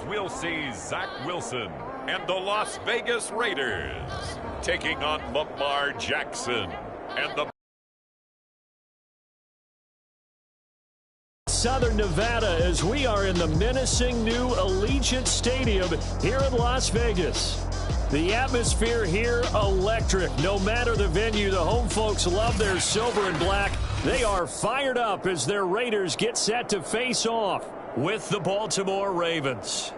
we'll see Zach Wilson and the Las Vegas Raiders taking on Lamar Jackson and the Southern Nevada, as we are in the menacing new Allegiant Stadium here in Las Vegas. The atmosphere here, electric. No matter the venue, the home folks love their silver and black. They are fired up as their Raiders get set to face off with the Baltimore Ravens.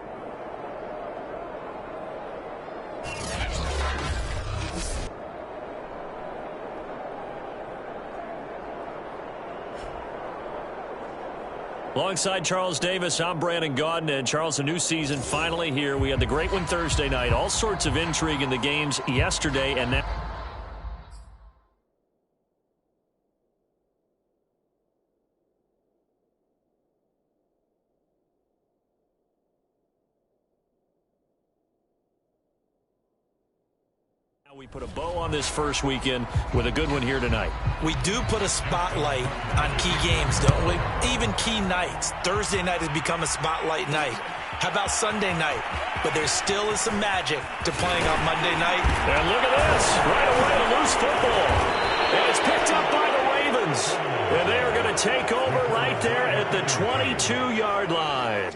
Alongside Charles Davis, I'm Brandon Gaudin. And Charles, a new season finally here. We had the great one Thursday night. All sorts of intrigue in the games yesterday. And now we put a bow on this first weekend with a good one here tonight. We do put a spotlight on key games, don't we? Even key nights. Thursday night has become a spotlight night. How about Sunday night? But there still is some magic to playing on Monday night. And look at this. Right away, a loose football. And it's picked up by the Ravens. And they are going to take over right there at the 22-yard line.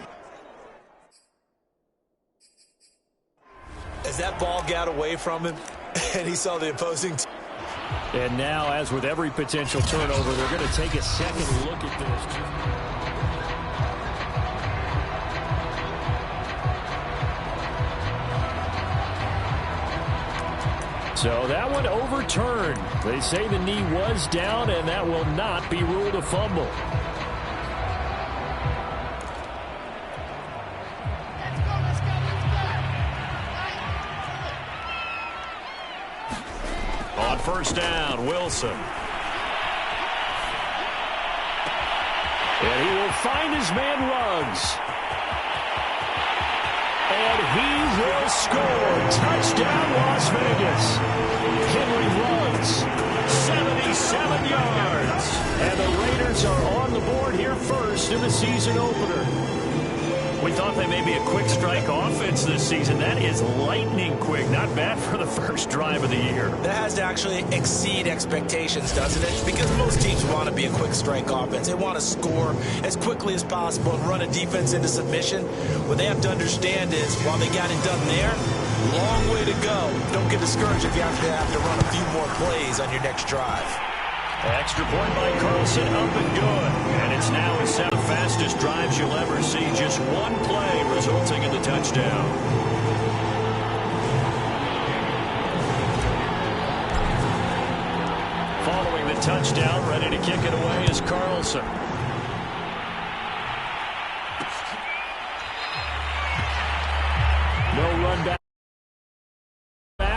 As that ball got away from him, and he saw the opposing team. And now, as with every potential turnover, they're going to take a second look at this. So that one overturned. They say the knee was down, and that will not be ruled a fumble. On first down, Wilson. And he will find his man Ruggs. And he will score. Touchdown, Las Vegas. Henry Ruggs, 77 yards. And the Raiders are on the board here first in the season opener. We thought they may be a quick strike offense this season. That is lightning quick. Not bad for the first drive of the year. That has to actually exceed expectations, doesn't it? Because most teams want to be a quick strike offense. They want to score as quickly as possible and run a defense into submission. What they have to understand is, while they got it done there, long way to go. Don't get discouraged if you have to run a few more plays on your next drive. Extra point by Carlson, up and good. And it's now a set of fastest drives you'll ever see. Just one play resulting in the touchdown. Following the touchdown, ready to kick it away is Carlson. No run back.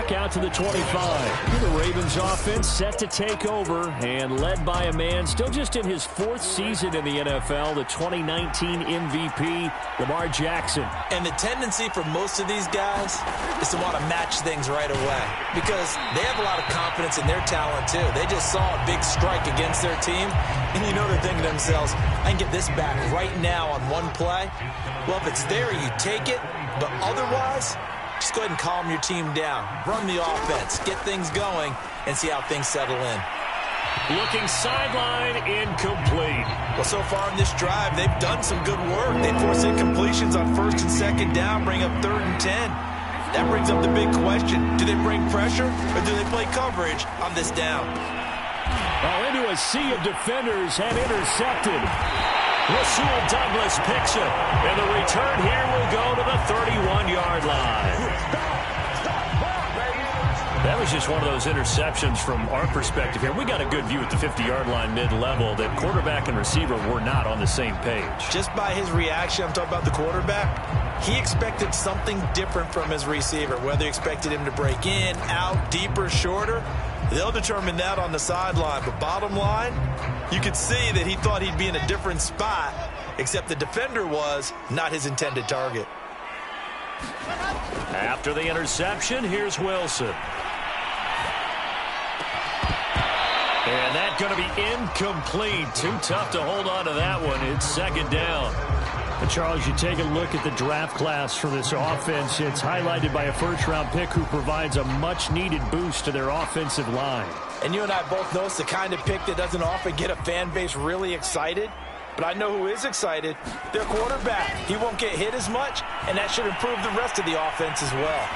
Out to the 25. The Ravens offense set to take over and led by a man still just in his fourth season in the NFL, the 2019 MVP, Lamar Jackson. And the tendency for most of these guys is to want to match things right away because they have a lot of confidence in their talent too. They just saw a big strike against their team, and you know they're thinking to themselves, I can get this back right now on one play. Well, if it's there, you take it, but otherwise, just go ahead and calm your team down. Run the offense. Get things going and see how things settle in. Looking sideline, incomplete. Well, so far in this drive, they've done some good work. They force incompletions on first and second down, bring up 3rd and 10. That brings up the big question. Do they bring pressure or do they play coverage on this down? Oh, into a sea of defenders and intercepted. Rasul Douglas picks it, and the return here will go to the 31-yard line. That was just one of those interceptions from our perspective here. We got a good view at the 50-yard line mid-level that quarterback and receiver were not on the same page. Just by his reaction, I'm talking about the quarterback, he expected something different from his receiver, whether he expected him to break in, out, deeper, shorter. They'll determine that on the sideline. But bottom line, you could see that he thought he'd be in a different spot, except the defender was not his intended target. After the interception, here's Wilson. And that's going to be incomplete. Too tough to hold on to that one. It's second down. But Charles, you take a look at the draft class for this offense. It's highlighted by a first-round pick who provides a much-needed boost to their offensive line. And you and I both know it's the kind of pick that doesn't often get a fan base really excited. But I know who is excited. Their quarterback. He won't get hit as much, and that should improve the rest of the offense as well.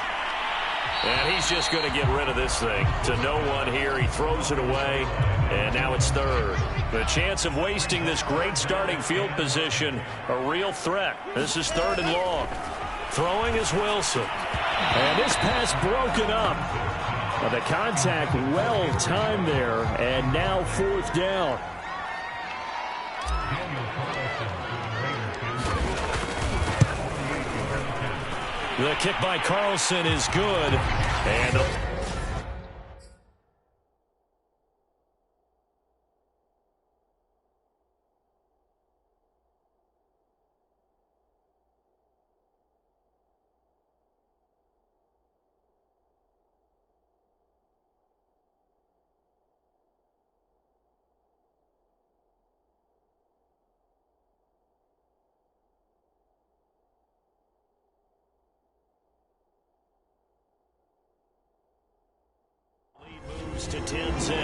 And he's just going to get rid of this thing. To no one here. He throws it away, and now it's third. The chance of wasting this great starting field position, a real threat. This is 3rd and long. Throwing is Wilson. And this pass broken up. The contact well timed there, and now 4th down. The kick by Carlson is good. And to 10-zip.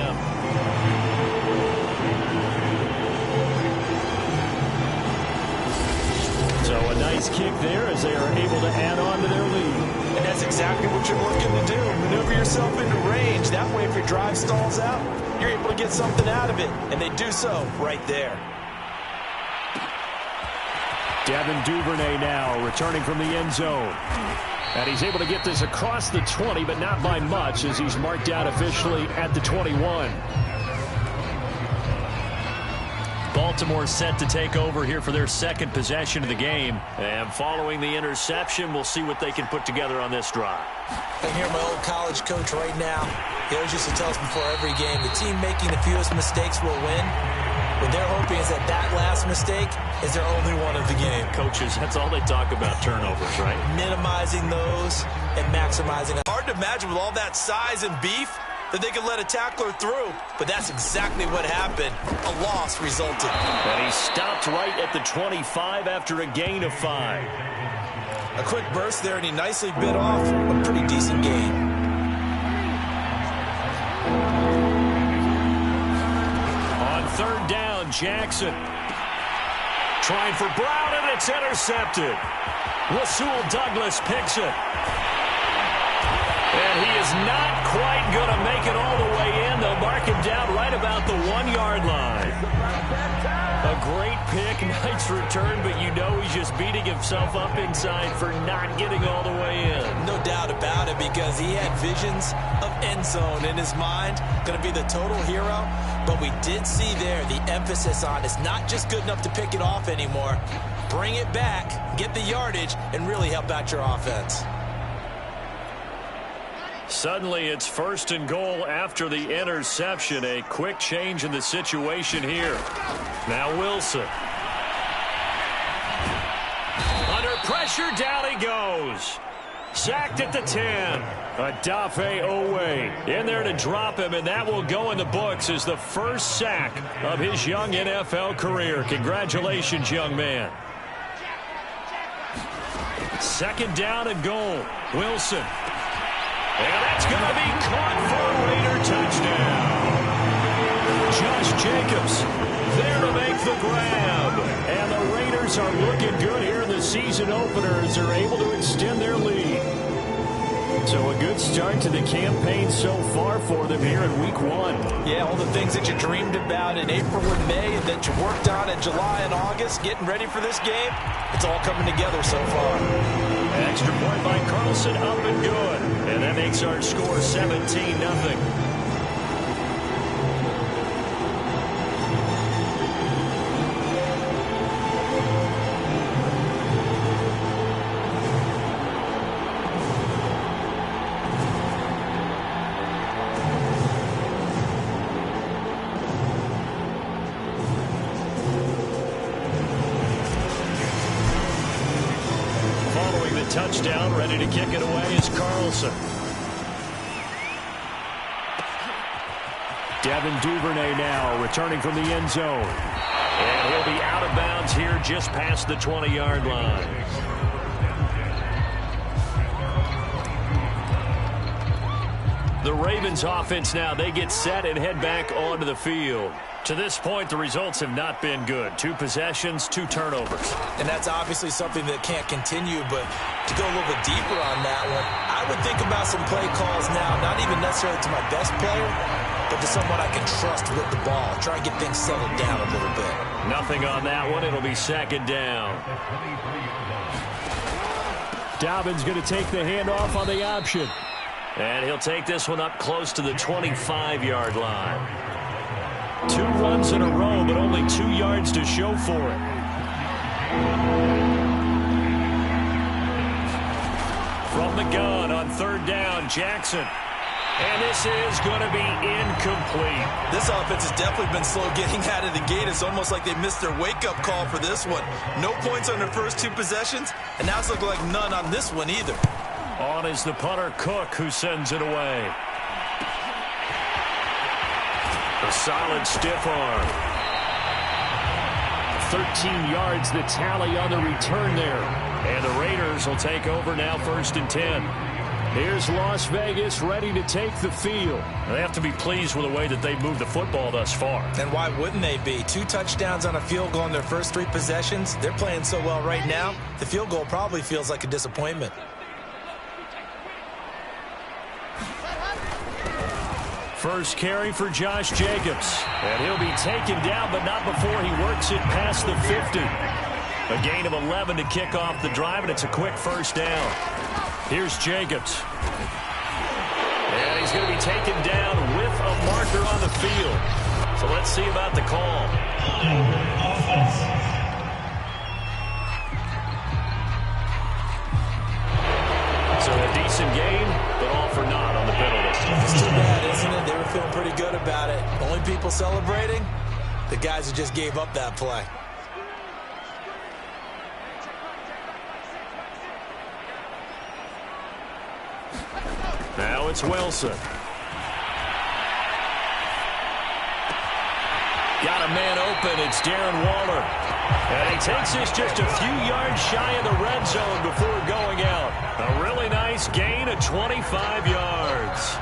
So a nice kick there as they are able to add on to their lead. And that's exactly what you're looking to do. Maneuver yourself into range. That way, if your drive stalls out, you're able to get something out of it. And they do so right there. Devin Duvernay now returning from the end zone. And he's able to get this across the 20, but not by much, as he's marked out officially at the 21. Baltimore set to take over here for their second possession of the game. And following the interception, we'll see what they can put together on this drive. I hear my old college coach right now. He always used to tell us before every game, the team making the fewest mistakes will win. What they're hoping is that last mistake is their only one of the game. Coaches, that's all they talk about, turnovers, right? Minimizing those and maximizing. Hard to imagine with all that size and beef that they could let a tackler through. But that's exactly what happened. A loss resulted. And he stopped right at the 25 after a gain of 5. A quick burst there, and he nicely bit off a pretty decent gain. On 3rd down, Jackson. Trying for Brown, and it's intercepted. Rasul Douglas picks it. And he is not quite going to make it all the way in. They'll mark him down right about the 1-yard line. A great pick, nice return, but you know he's just beating himself up inside for not getting all the way in. No doubt about it, because he had visions of end zone in his mind. Going to be the total hero. But we did see there the emphasis on it's not just good enough to pick it off anymore. Bring it back, get the yardage, and really help out your offense. Suddenly it's 1st and goal after the interception. A quick change in the situation here. Now Wilson. Under pressure, down he goes. Sacked at the 10. Adafe Owe in there to drop him, and that will go in the books as the first sack of his young NFL career. Congratulations, young man. 2nd down and goal. Wilson. And that's going to be caught for a Raider touchdown. Josh Jacobs there to make the grab. And the Raiders are looking good here in the season opener as they're able to extend their lead. So a good start to the campaign so far for them here in Week 1. Yeah, all the things that you dreamed about in April and May and that you worked on in July and August, getting ready for this game, it's all coming together so far. Extra point by Carlson, up and good. And that makes our score 17-0. Touchdown, ready to kick it away is Carlson. Devin Duvernay now returning from the end zone. And he'll be out of bounds here just past the 20-yard line. The Ravens offense now, they get set and head back onto the field. To this point, the results have not been good. 2 possessions, 2 turnovers. And that's obviously something that can't continue, but to go a little bit deeper on that one, I would think about some play calls now, not even necessarily to my best player, but to someone I can trust with the ball. Try and get things settled down a little bit. Nothing on that one. It'll be 2nd down. Dobbins going to take the handoff on the option. And he'll take this one up close to the 25-yard line. 2 runs in a row, but only 2 yards to show for it. From the gun on 3rd down, Jackson. And this is going to be incomplete. This offense has definitely been slow getting out of the gate. It's almost like they missed their wake-up call for this one. No points on their first 2 possessions, and now it's looking like none on this one either. On is the punter, Cook, who sends it away. A solid stiff arm. 13 yards the tally on the return there. And the Raiders will take over now 1st and 10. Here's Las Vegas ready to take the field. They have to be pleased with the way that they moved the football thus far. And why wouldn't they be? 2 touchdowns on a field goal in their first 3 possessions. They're playing so well right now, the field goal probably feels like a disappointment. First carry for Josh Jacobs. And he'll be taken down, but not before he works it past the 50. A gain of 11 to kick off the drive, and it's a quick 1st down. Here's Jacobs. And he's going to be taken down with a marker on the field. So let's see about the call. So a decent game, but all for naught on the penalty. It's too bad, isn't it? They were feeling pretty good about it. Only people celebrating, the guys who just gave up that play. Now it's Wilson. Got a man open. It's Darren Waller. And he takes this just a few yards shy of the red zone before going out. A really nice gain of 25 yards.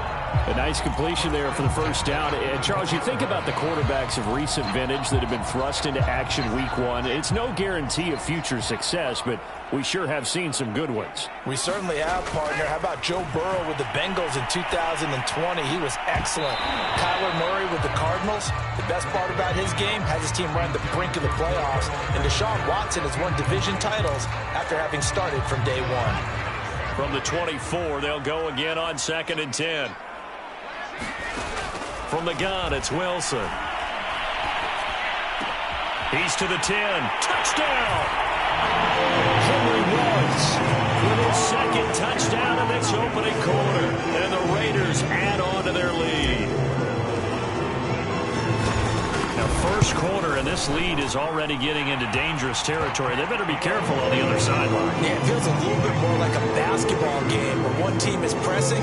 A nice completion there for the 1st down. And Charles, you think about the quarterbacks of recent vintage that have been thrust into action week 1. It's no guarantee of future success, but we sure have seen some good ones. We certainly have, partner. How about Joe Burrow with the Bengals in 2020? He was excellent. Kyler Murray with the Cardinals. The best part about his game has his team right on the brink of the playoffs. And Deshaun Watson has won division titles after having started from day 1. From the 24, they'll go again on 2nd and 10. From the gun, it's Wilson. He's to the 10. Touchdown! Henry Ruggs with his 2nd touchdown of this opening quarter. And the Raiders add on to their lead. Now, 1st quarter, and this lead is already getting into dangerous territory. They better be careful on the other sideline. Yeah, it feels a little bit more like a basketball game where one team is pressing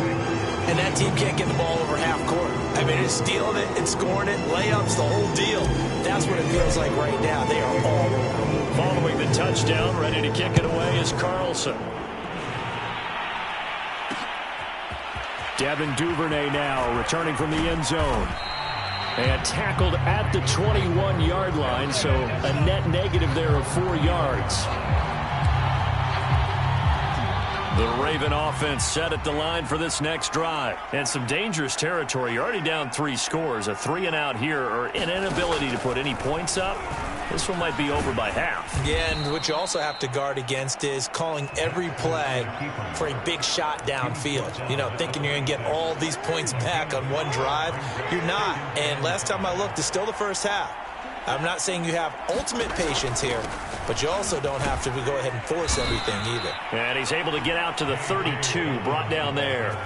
and that team can't get the ball over half court. I mean, it's stealing it, it's scoring it, layups, the whole deal. That's what it feels like right now. They are all over. Following the touchdown, ready to kick it away is Carlson. Devin Duvernay now returning from the end zone. And tackled at the 21-yard line, so a net negative there of 4 yards. The Raven offense set at the line for this next drive. And some dangerous territory. You're already down 3 scores. A 3-and-out here, or an inability to put any points up. This one might be over by half. Yeah, and what you also have to guard against is calling every play for a big shot downfield. You know, thinking you're going to get all these points back on one drive. You're not. And last time I looked, it's still the first half. I'm not saying you have ultimate patience here, but you also don't have to go ahead and force everything either. And he's able to get out to the 32, brought down there.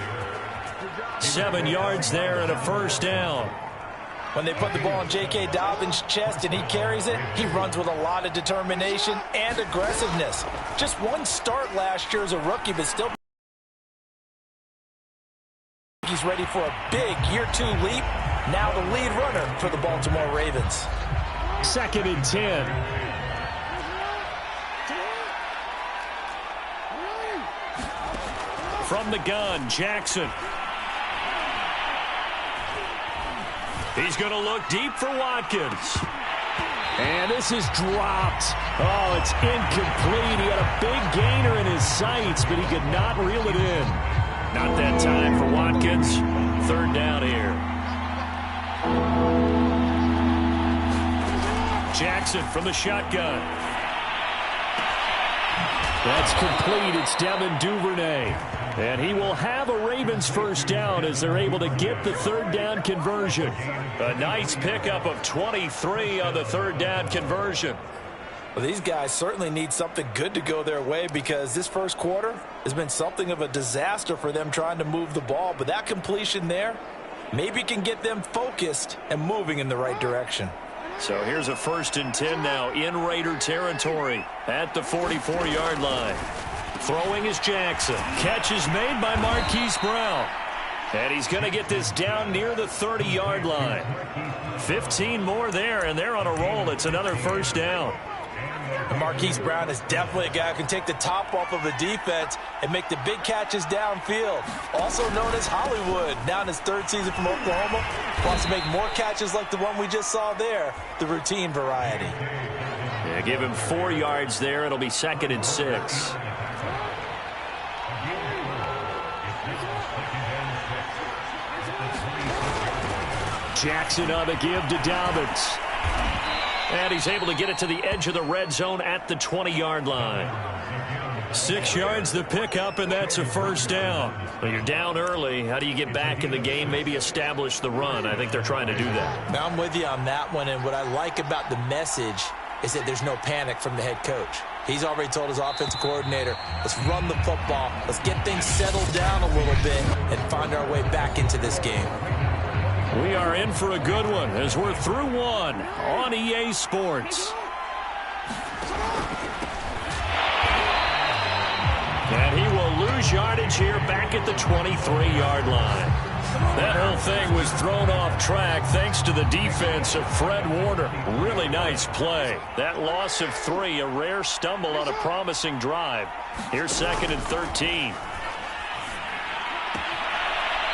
7 yards there and a 1st down. When they put the ball in J.K. Dobbins' chest and he carries it, he runs with a lot of determination and aggressiveness. Just one start last year as a rookie, but still he's ready for a big year 2 leap. Now the lead runner for the Baltimore Ravens. 2nd and 10. From the gun, Jackson. He's going to look deep for Watkins. And this is dropped. Oh, it's incomplete. He had a big gainer in his sights, but he could not reel it in. Not that time for Watkins. 3rd down here. Jackson from the shotgun. That's complete. It's Devin Duvernay. And he will have a Ravens 1st down as they're able to get the 3rd down conversion. A nice pickup of 23 on the 3rd down conversion. Well, these guys certainly need something good to go their way because this first quarter has been something of a disaster for them trying to move the ball. But that completion there maybe can get them focused and moving in the right direction. So here's a 1st and 10 now in Raider territory at the 44-yard line. Throwing is Jackson. Catch is made by Marquise Brown. And he's going to get this down near the 30-yard line. 15 more there, and they're on a roll. It's another 1st down. And Marquise Brown is definitely a guy who can take the top off of a defense and make the big catches downfield. Also known as Hollywood. Now in his 3rd season from Oklahoma. Wants to make more catches like the one we just saw there. The routine variety. Yeah, give him 4 yards there. It'll be 2nd and 6. Jackson on the give to Dobbins. And he's able to get it to the edge of the red zone at the 20-yard line. 6 yards the pickup, and that's a 1st down. When you're down early, how do you get back in the game, maybe establish the run? I think they're trying to do that. Now I'm with you on that one, and what I like about the message is that there's no panic from the head coach. He's already told his offensive coordinator, let's run the football, let's get things settled down a little bit and find our way back into this game. We are in for a good one as we're through one on EA Sports. And he will lose yardage here back at the 23-yard line. That whole thing was thrown off track thanks to the defense of Fred Warner. Really nice play. That loss of 3, a rare stumble on a promising drive. Here's 2nd and 13.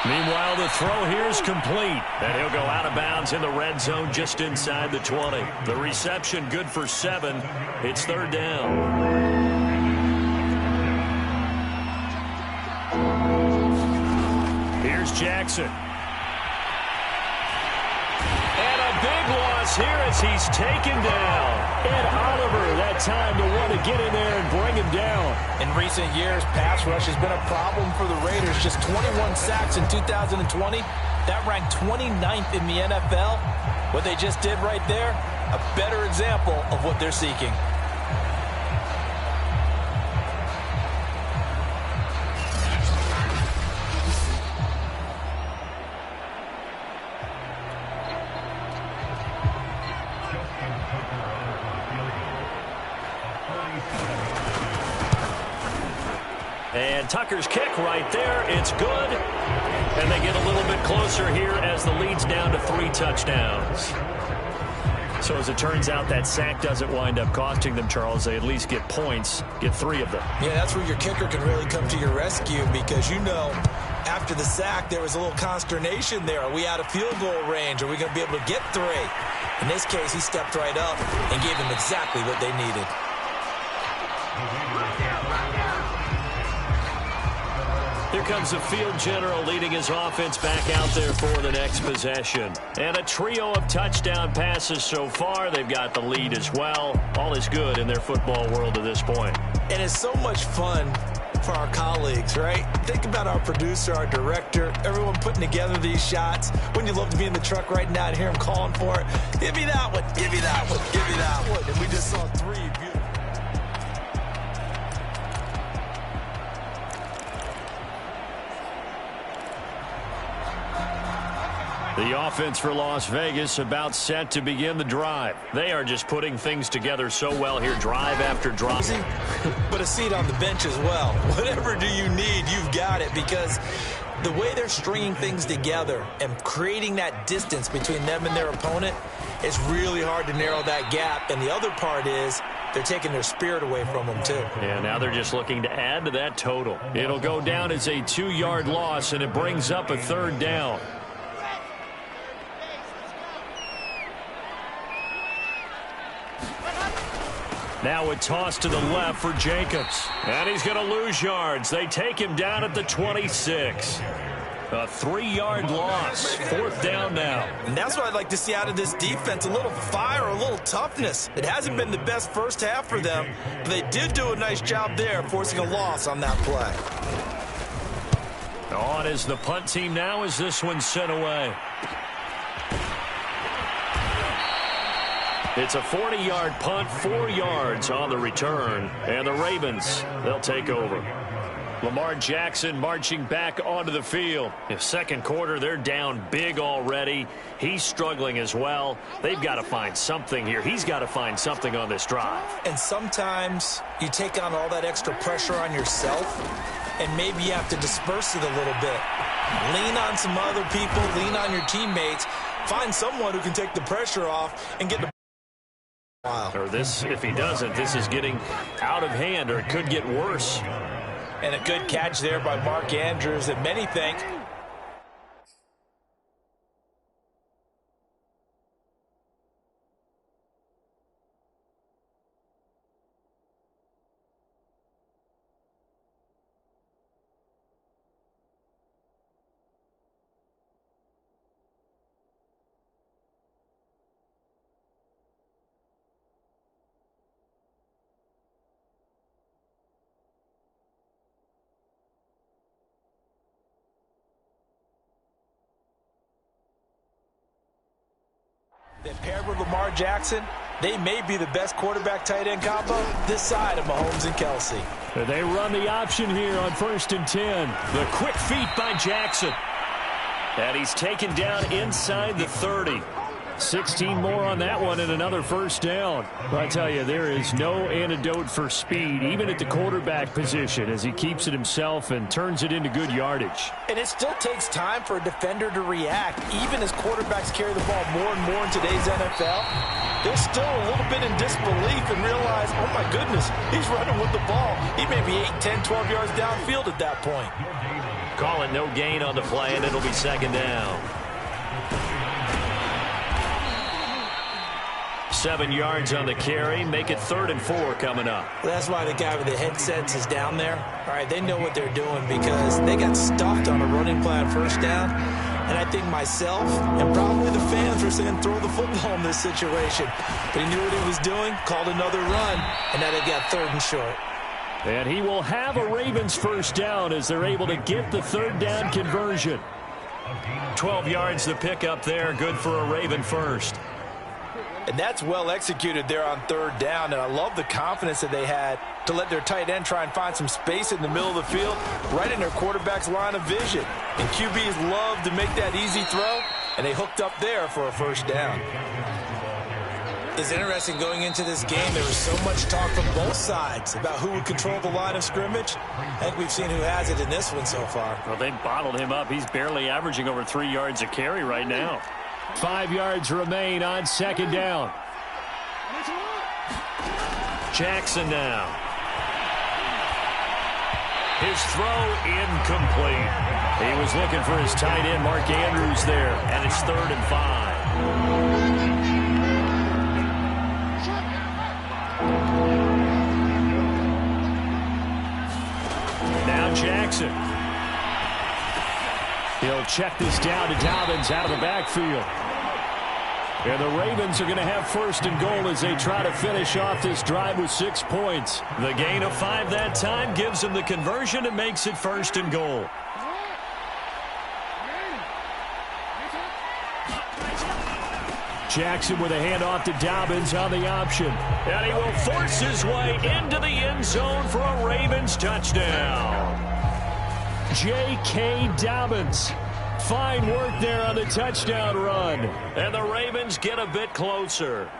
Meanwhile, the throw here is complete. And he'll go out of bounds in the red zone just inside the 20. The reception good for 7. It's 3rd down. Here's Jackson. And a big loss here as he's taken down. Ed Oliver, that time to want to get in there and bring him down. In recent years, pass rush has been a problem for the Raiders. Just 21 sacks in 2020. That ranked 29th in the NFL. What they just did right there, a better example of what they're seeking. And Tucker's kick right there. It's good. And they get a little bit closer here as the lead's down to 3 touchdowns. So as it turns out, that sack doesn't wind up costing them, Charles. They at least get points, get 3 of them. Yeah, that's where your kicker can really come to your rescue because, you know, after the sack, there was a little consternation there. Are we out of field goal range? Are we going to be able to get 3? In this case, he stepped right up and gave them exactly what they needed. Here comes the field general leading his offense back out there for the next possession. And a trio of touchdown passes so far. They've got the lead as well. All is good in their football world at this point. And it's so much fun for our colleagues, right? Think about our producer, our director, everyone putting together these shots. Wouldn't you love to be in the truck right now and hear him calling for it? Give me that one, give me that one, give me that one. And we just saw 3 beautiful. The offense for Las Vegas about set to begin the drive. They are just putting things together so well here, drive after drive. But a seat on the bench as well. Whatever do you need, you've got it, because The way they're stringing things together and creating that distance between them and their opponent, it's really hard to narrow that gap. And the other part is they're taking their spirit away from them, too. Yeah, now they're just looking to add to that total. It'll go down as a 2-yard loss, and it brings up a 3rd down. Now a toss to the left for Jacobs. And he's going to lose yards. They take him down at the 26. A 3-yard loss. 4th down now. And that's what I'd like to see out of this defense. A little fire, a little toughness. It hasn't been the best first half for them, but they did do a nice job there, forcing a loss on that play. On is the punt team now as this one's sent away. It's a 40-yard punt, 4 yards on the return. And the Ravens, they'll take over. Lamar Jackson marching back onto the field. In second quarter, they're down big already. He's struggling as well. They've got to find something here. He's got to find something on this drive. And sometimes you take on all that extra pressure on yourself, and maybe you have to disperse it a little bit. Lean on some other people. Lean on your teammates. Find someone who can take the pressure off and get the or this, if he doesn't, this is getting out of hand, or it could get worse. And a good catch there by Mark Andrews that many think. That paired with Lamar Jackson, they may be the best quarterback tight end combo this side of Mahomes and Kelsey. They run the option here on 1st and 10. The quick feet by Jackson. And he's taken down inside the 30. 16 more on that one and another 1st down. I tell you, there is no antidote for speed, even at the quarterback position, as he keeps it himself and turns it into good yardage. And it still takes time for a defender to react. Even as quarterbacks carry the ball more and more in today's NFL, they're still a little bit in disbelief and realize, oh my goodness, he's running with the ball. He may be 8, 10, 12 yards downfield at that point. Call it no gain on the play, and it'll be 2nd down. 7 yards on the carry. Make it 3rd and 4 coming up. That's why the guy with the headsets is down there. All right, they know what they're doing because they got stuffed on a running play on 1st down. And I think myself and probably the fans were saying throw the football in this situation. But he knew what he was doing, called another run, and now they got 3rd and short. And he will have a Ravens 1st down as they're able to get the 3rd down conversion. 12 yards the pickup there, good for a Raven 1st. And that's well executed there on 3rd down. And I love the confidence that they had to let their tight end try and find some space in the middle of the field, right in their quarterback's line of vision. And QBs love to make that easy throw, and they hooked up there for a 1st down. It's interesting going into this game. There was so much talk from both sides about who would control the line of scrimmage. I think we've seen who has it in this one so far. Well, they bottled him up. He's barely averaging over 3 yards a carry right now. 5 yards remain on 2nd down. Jackson now. His throw incomplete. He was looking for his tight end, Mark Andrews, there, and it's 3rd and 5. Now Jackson. He'll check this down to Dobbins out of the backfield. And the Ravens are going to have 1st and goal as they try to finish off this drive with 6 points. The gain of 5 that time gives them the conversion and makes it 1st and goal. Jackson with a handoff to Dobbins on the option. And he will force his way into the end zone for a Ravens touchdown. J.K. Dobbins. Fine work there on the touchdown run. And the Ravens get a bit closer.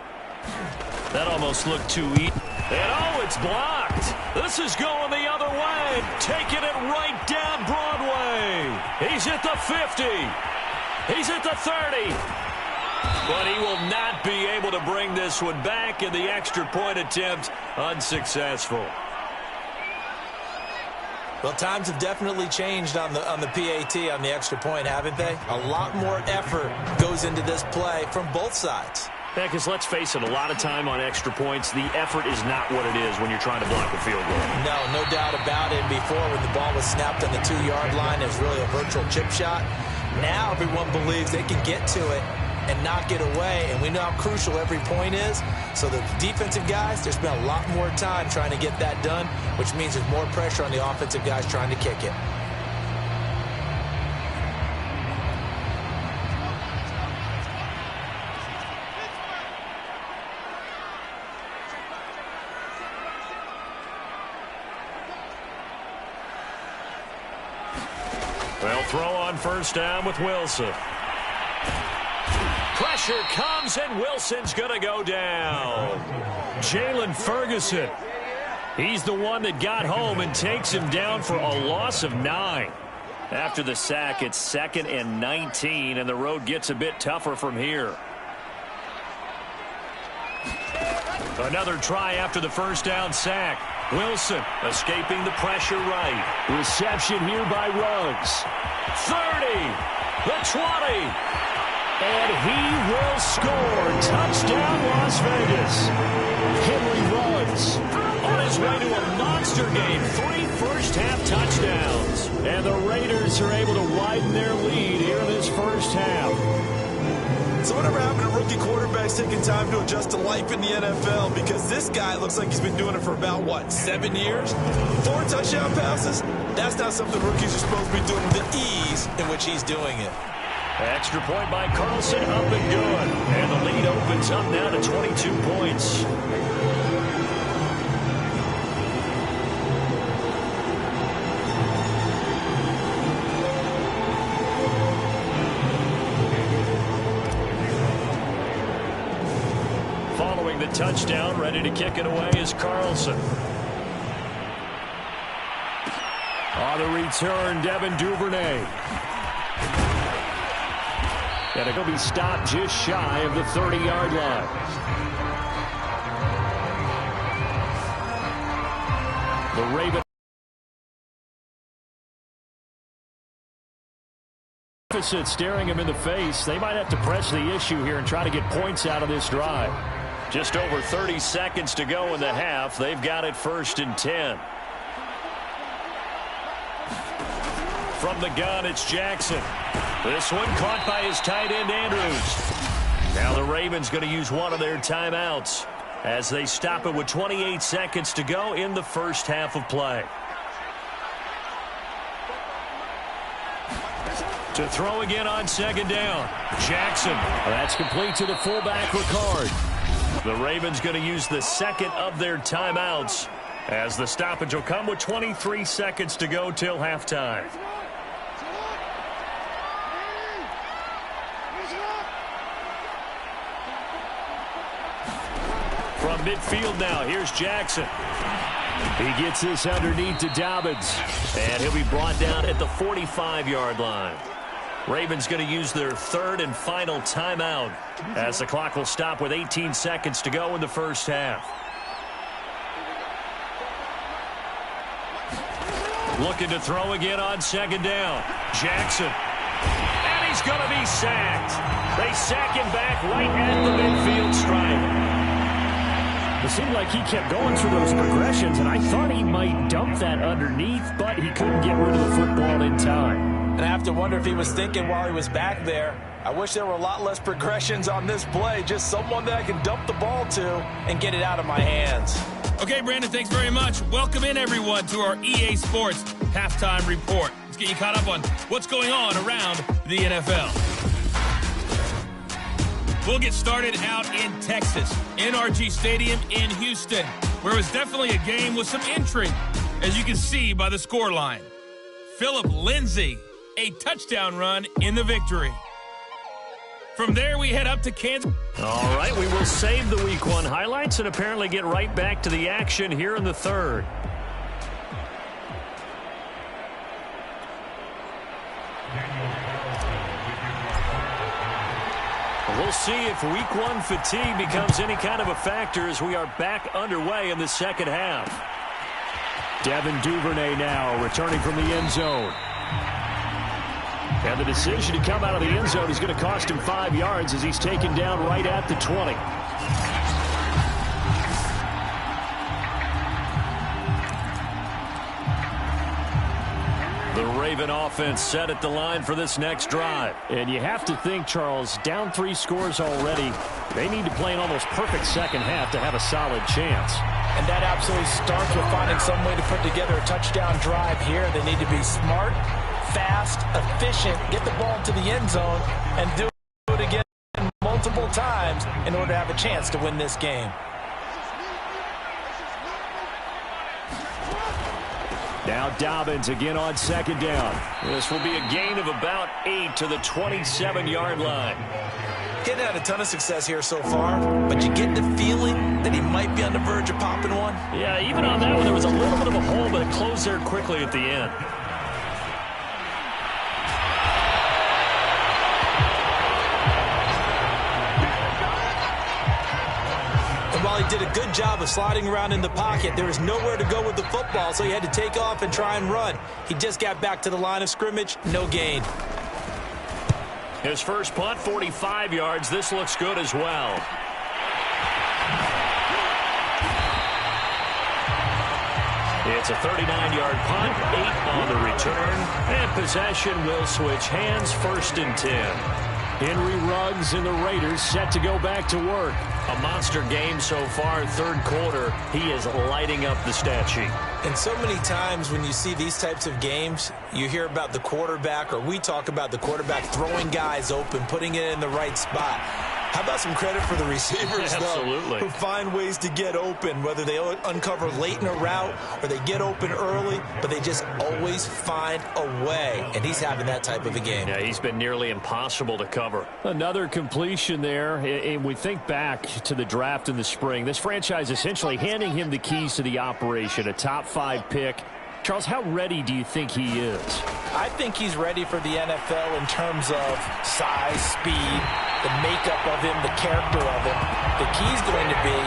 That almost looked too easy. And oh, it's blocked. sacked. This is going the other way, taking it right down Broadway. He's at the 50. He's at the 30. But he will not be able to bring this one back, and the extra point attempt unsuccessful. Well, times have definitely changed on the PAT, on the extra point, haven't they? A lot more effort goes into this play from both sides. Yeah, because let's face it, a lot of time on extra points, the effort is not what it is when you're trying to block a field goal. No doubt about it. Before, when the ball was snapped on the 2-yard line, it was really a virtual chip shot. Now everyone believes they can get to it and knock it away, and we know how crucial every point is. So the defensive guys, there's been a lot more time trying to get that done, which means there's more pressure on the offensive guys trying to kick it. Well, throw on first down with Wilson. Pressure comes, and Wilson's going to go down. Jalen Ferguson. He's the one that got home and takes him down for a loss of 9. After the sack, it's 2nd and 19, and the road gets a bit tougher from here. Another try after the first down sack. Wilson escaping the pressure right. Reception here by Ruggs. 30, the 20. And he will score. Touchdown, Las Vegas. Henry Ruggs On his way to a monster game. 3 first-half touchdowns. And the Raiders are able to widen their lead here in this first half. So whatever happened to rookie quarterbacks taking time to adjust to life in the NFL? Because this guy looks like he's been doing it for about, 7 years? 4 touchdown passes? That's not something rookies are supposed to be doing with the ease in which he's doing it. Extra point by Carlson, up and good. And the lead opens up now to 22 points. Following the touchdown, ready to kick it away is Carlson. On the return, Devin Duvernay. And it'll be stopped just shy of the 30-yard line. The Ravens deficit staring him in the face. They might have to press the issue here and try to get points out of this drive. Just over 30 seconds to go in the half. They've got it 1st and 10. From the gun, it's Jackson. This one caught by his tight end, Andrews. Now the Ravens going to use one of their timeouts as they stop it with 28 seconds to go in the first half of play. To throw again on 2nd down. Jackson. That's complete to the fullback, Ricard. The Ravens going to use the 2nd of their timeouts as the stoppage will come with 23 seconds to go till halftime. From midfield now, here's Jackson. He gets this underneath to Dobbins. And he'll be brought down at the 45-yard line. Ravens going to use their 3rd and final timeout as the clock will stop with 18 seconds to go in the first half. Looking to throw again on 2nd down. Jackson. And he's going to be sacked. They sack him back right at the midfield stripe. It seemed like he kept going through those progressions, and I thought he might dump that underneath, but he couldn't get rid of the football in time. And I have to wonder if he was thinking while he was back there, I wish there were a lot less progressions on this play, just someone that I can dump the ball to and get it out of my hands. Okay, Brandon, thanks very much. Welcome in, everyone, to our EA Sports Halftime Report. Let's get you caught up on what's going on around the NFL. We'll get started out in Texas, NRG Stadium in Houston, where it was definitely a game with some intrigue, as you can see by the scoreline. Phillip Lindsay, a touchdown run in the victory. From there, we head up to Kansas. All right, we will save the Week 1 highlights and apparently get right back to the action here in the third. We'll see if Week 1 fatigue becomes any kind of a factor as we are back underway in the second half. Devin Duvernay now returning from the end zone. And the decision to come out of the end zone is going to cost him 5 yards as he's taken down right at the 20. The Raven offense set at the line for this next drive. And you have to think, Charles, down 3 scores already. They need to play an almost perfect second half to have a solid chance. And that absolutely starts with finding some way to put together a touchdown drive here. They need to be smart, fast, efficient, get the ball to the end zone, and do it again multiple times in order to have a chance to win this game. Now Dobbins again on second down. This will be a gain of about 8 to the 27-yard line. Getting had a ton of success here so far, but you get the feeling that he might be on the verge of popping one. Yeah, even on that one, there was a little bit of a hole, but it closed there quickly at the end. While he did a good job of sliding around in the pocket, there was nowhere to go with the football, so he had to take off and try and run. He just got back to the line of scrimmage, no gain. His first punt, 45 yards. This looks good as well. It's a 39-yard punt, 8 on the return, and possession will switch hands, 1st and 10. Henry Ruggs and the Raiders set to go back to work. A monster game so far, third quarter. He is lighting up the stat sheet. And so many times when you see these types of games, you hear about the quarterback, or we talk about the quarterback throwing guys open, putting it in the right spot. How about some credit for the receivers, Absolutely. though, who find ways to get open, whether they uncover late in a route or they get open early, but they just always find a way. And he's having that type of a game. Yeah, he's been nearly impossible to cover. Another completion there. And we think back to the draft in the spring. This franchise essentially handing him the keys to the operation, a top 5 pick. Charles, how ready do you think he is? I think he's ready for the NFL in terms of size, speed, the makeup of him, the character of him. The key's going to be,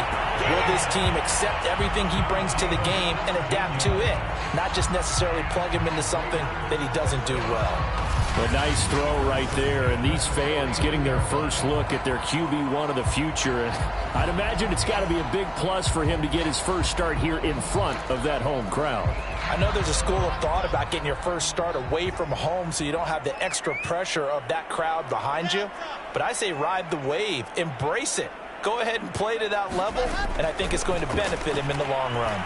will this team accept everything he brings to the game and adapt to it, not just necessarily plug him into something that he doesn't do well. A nice throw right there, and these fans getting their first look at their QB1 of the future. And I'd imagine it's got to be a big plus for him to get his first start here in front of that home crowd. I know there's a school of thought about getting your first start away from home so you don't have the extra pressure of that crowd behind you. But I say ride the wave, embrace it. Go ahead and play to that level, and I think it's going to benefit him in the long run.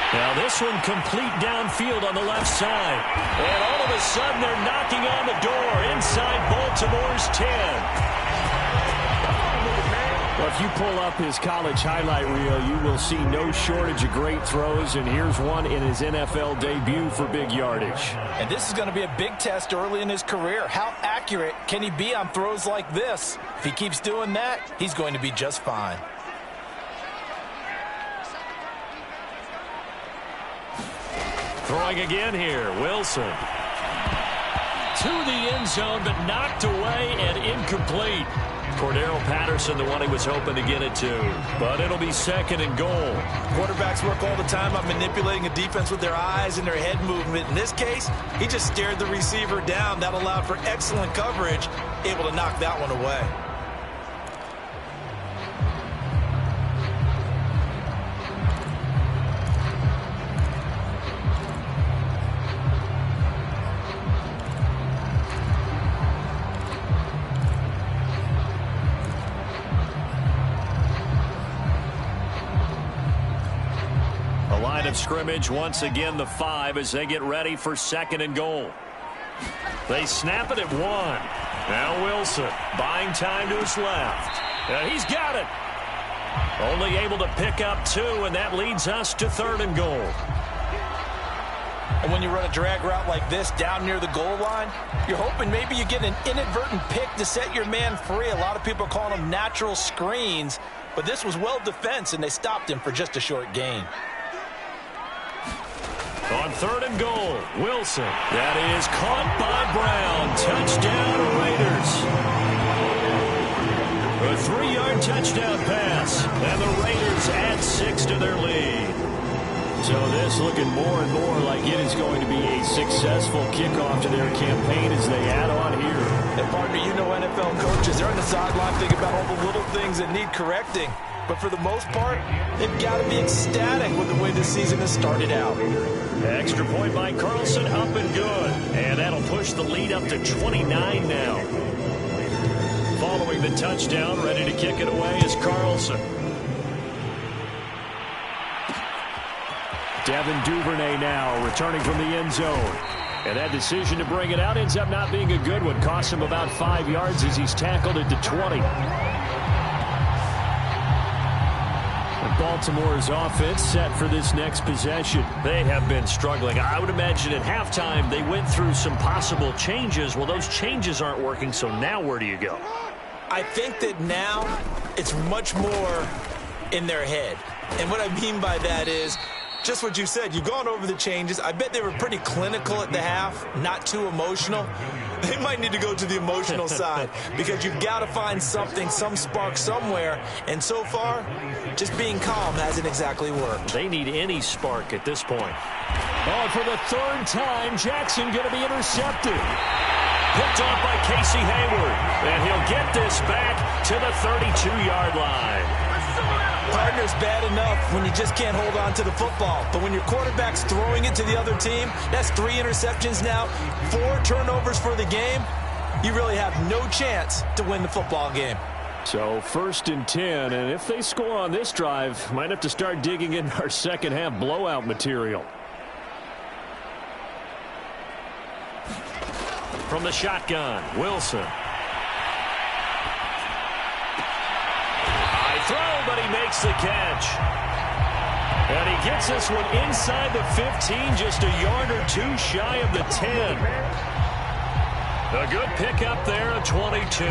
Now this one complete downfield on the left side. And all of a sudden they're knocking on the door inside Baltimore's 10. Well, if you pull up his college highlight reel, you will see no shortage of great throws, and here's one in his NFL debut for big yardage. And this is going to be a big test early in his career. How accurate can he be on throws like this? If he keeps doing that, he's going to be just fine. Throwing again here, Wilson. To the end zone, but knocked away and incomplete. Cordero Patterson, the one he was hoping to get it to. But it'll be 2nd and goal. Quarterbacks work all the time on manipulating a defense with their eyes and their head movement. In this case, he just stared the receiver down. That allowed for excellent coverage, able to knock that one away. Of scrimmage once again the 5 as they get ready for 2nd and goal. They snap it at 1. Now Wilson buying time to his left. He's got it. Only able to pick up 2, and that leads us to 3rd and goal. And when you run a drag route like this down near the goal line, you're hoping maybe you get an inadvertent pick to set your man free. A lot of people are calling them natural screens, but this was well defense, and they stopped him for just a short gain. On 3rd and goal, Wilson. That is caught by Brown. Touchdown, Raiders. A 3-yard touchdown pass, and the Raiders add 6 to their lead. So this looking more and more like it is going to be a successful kickoff to their campaign as they add on here. And partner, you know NFL coaches, they're on the sideline thinking about all the little things that need correcting. But for the most part, they've got to be ecstatic with the way this season has started out. Extra point by Carlson, up and good. And that'll push the lead up to 29 now. Following the touchdown, ready to kick it away is Carlson. Devin Duvernay now returning from the end zone. And that decision to bring it out ends up not being a good one. Costs him about 5 yards as he's tackled at the 20. Baltimore's offense set for this next possession. They have been struggling. I would imagine at halftime they went through some possible changes. Well, those changes aren't working, so now where do you go? I think that now it's much more in their head. And what I mean by that is just what you said. You've gone over the changes. I bet they were pretty clinical at the half, not too emotional. They might need to go to the emotional side because you've got to find something, some spark somewhere. And so far, just being calm hasn't exactly worked. They need any spark at this point. Oh, for the 3rd time, Jackson going to be intercepted. Picked off by Casey Hayward. And he'll get this back to the 32-yard line. Partner's bad enough when you just can't hold on to the football. But when your quarterback's throwing it to the other team, that's 3 interceptions now, 4 turnovers for the game. You really have no chance to win the football game. So 1st and 10, and if they score on this drive, might have to start digging in our second half blowout material. From the shotgun, Wilson. Throw, but he makes the catch. And he gets this one inside the 15, just a yard or 2 shy of the 10. A good pickup there, a 22.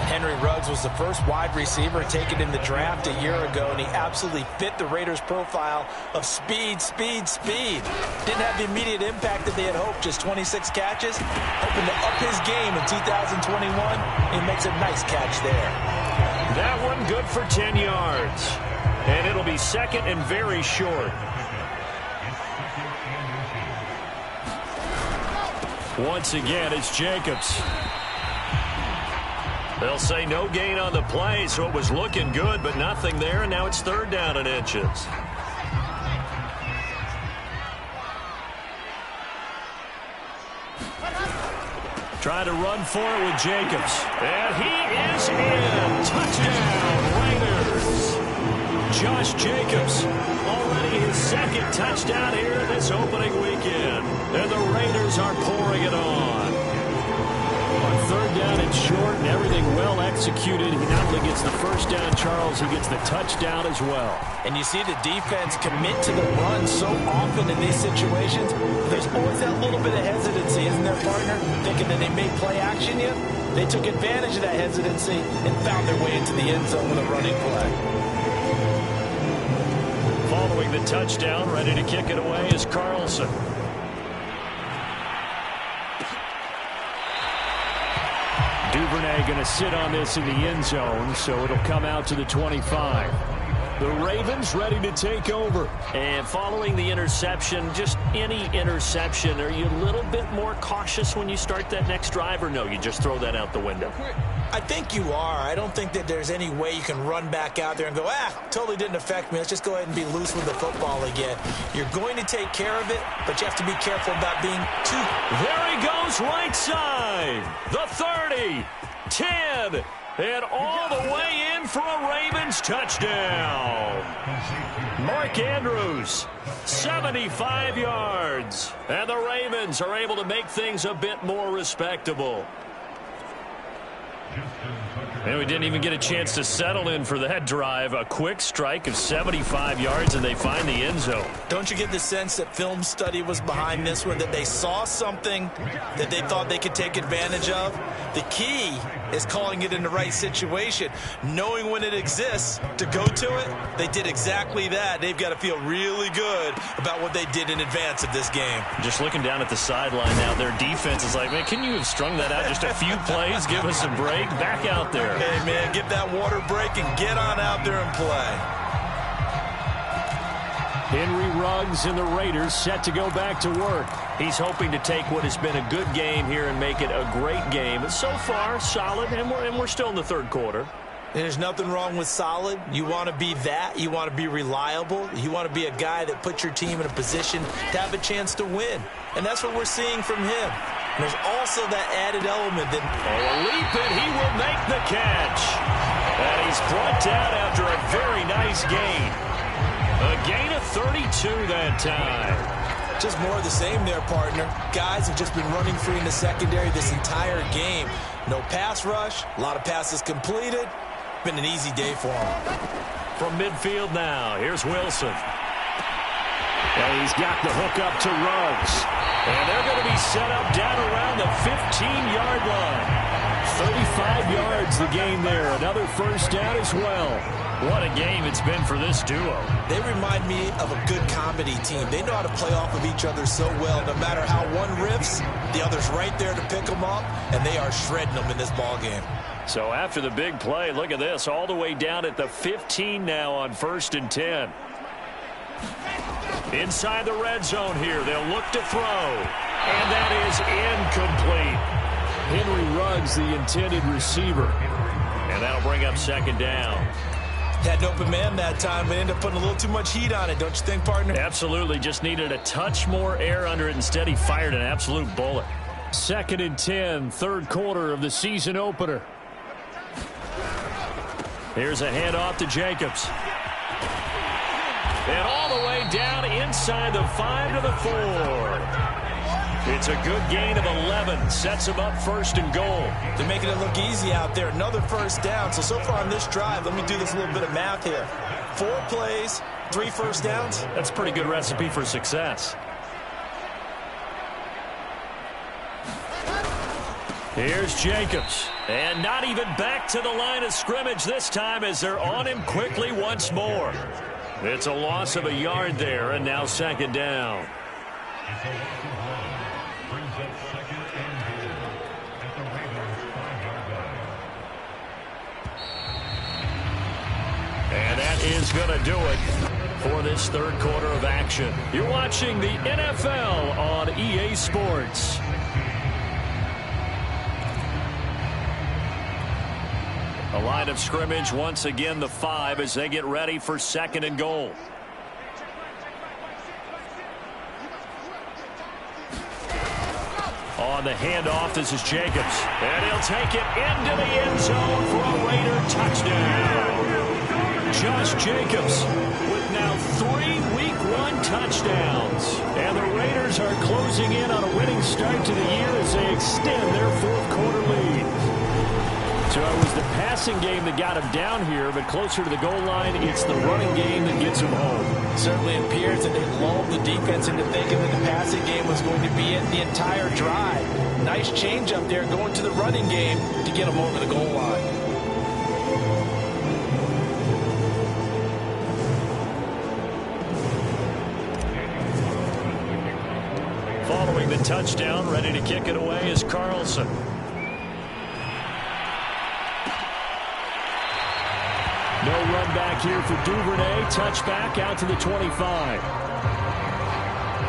Henry Ruggs was the first wide receiver taken in the draft a year ago, and he absolutely fit the Raiders' profile of speed, speed, speed. Didn't have the immediate impact that they had hoped, just 26 catches. Hoping to up his game in 2021. He makes a nice catch there. That one good for 10 yards. And it'll be 2nd and very short. Once again, it's Jacobs. They'll say no gain on the play, so it was looking good, but nothing there, and now it's 3rd down and inches. Trying to run for it with Jacobs. And he is in. Touchdown, Raiders. Josh Jacobs, already his 2nd touchdown here this opening weekend. And the Raiders are pouring it on. On 3rd down and short and everything well executed. He not only gets the 1st down, Charles, he gets the touchdown as well. And you see the defense commit to the run so often in these situations. There's always that little bit of hesitancy, isn't there, partner? Thinking that they may play action you. They took advantage of that hesitancy and found their way into the end zone with a running play. Following the touchdown, ready to kick it away is Carlson. Duvernay going to sit on this in the end zone, so it'll come out to the 25. The Ravens ready to take over. And following the interception, just any interception, are you a little bit more cautious when you start that next drive, or no, you just throw that out the window? I think you are. I don't think that there's any way you can run back out there and go, totally didn't affect me. Let's just go ahead and be loose with the football again. You're going to take care of it, but you have to be careful about being too... There he goes, right side. The 30, 10, and all the way in for a Ravens touchdown. Mark Andrews, 75 yards. And the Ravens are able to make things a bit more respectable. And we didn't even get a chance to settle in for that drive. A quick strike of 75 yards, and they find the end zone. Don't you get the sense that film study was behind this one, that they saw something that they thought they could take advantage of? The key is calling it in the right situation, knowing when it exists to go to it. They did exactly that. They've got to feel really good about what they did in advance of this game. Just looking down at the sideline now, their defense is like, man, can you have strung that out just a few plays? Give us a break. Back out there. Hey, man, give that water break and get on out there and play. Henry Ruggs and the Raiders set to go back to work. He's hoping to take what has been a good game here and make it a great game. So far, solid, and we're still in the third quarter. And there's nothing wrong with solid. You want to be that. You want to be reliable. You want to be a guy that puts your team in a position to have a chance to win. And that's what we're seeing from him. And there's also that added element that... a leap, and he will make the catch. And he's brought down after a very nice gain. A gain of 32 that time. Just more of the same there, partner. Guys have just been running free in the secondary this entire game. No pass rush, a lot of passes completed. Been an easy day for him. From midfield now, here's Wilson. And he's got the hook up to Ruggs. And they're going to be set up down around the 15-yard line. 35 yards the gain there. Another first down as well. What a game it's been for this duo. They remind me of a good comedy team. They know how to play off of each other so well. No matter how one riffs, the other's right there to pick them up, and they are shredding them in this ballgame. So after the big play, look at this, all the way down at the 15 now on 1st and 10. Inside the red zone here, they'll look to throw. And that is incomplete. Henry Ruggs, the intended receiver. And that'll bring up second down. Had an open man that time, but ended up putting a little too much heat on it, don't you think, partner? Absolutely. Just needed a touch more air under it. Instead, he fired an absolute bullet. 2nd and 10, third quarter of the season opener. Here's a handoff to Jacobs. And all the way down inside the 5 to the 4. It's a good gain of 11. Sets him up 1st and goal. They're making it look easy out there. Another first down. So far on this drive, let me do this little bit of math here. 4 plays, 3 first downs. That's a pretty good recipe for success. Here's Jacobs. And not even back to the line of scrimmage this time as they're on him quickly once more. It's a loss of a yard there, and now second down. And that is going to do it for this third quarter of action. You're watching the NFL on EA Sports. A line of scrimmage, once again, the 5 as they get ready for 2nd and goal. On the handoff, this is Jacobs. And he'll take it into the end zone for a Raider touchdown. Josh Jacobs with now 3 Week 1 touchdowns. And the Raiders are closing in on a winning start to the year as they extend their 4th quarter lead. So it was the passing game that got him down here, but closer to the goal line, it's the running game that gets him home. Certainly appears that they lulled the defense into thinking that the passing game was going to be it the entire drive. Nice change up there going to the running game to get him over the goal line. Following the touchdown, ready to kick it away is Carlson. No run back here for Duvernay. Touchback out to the 25.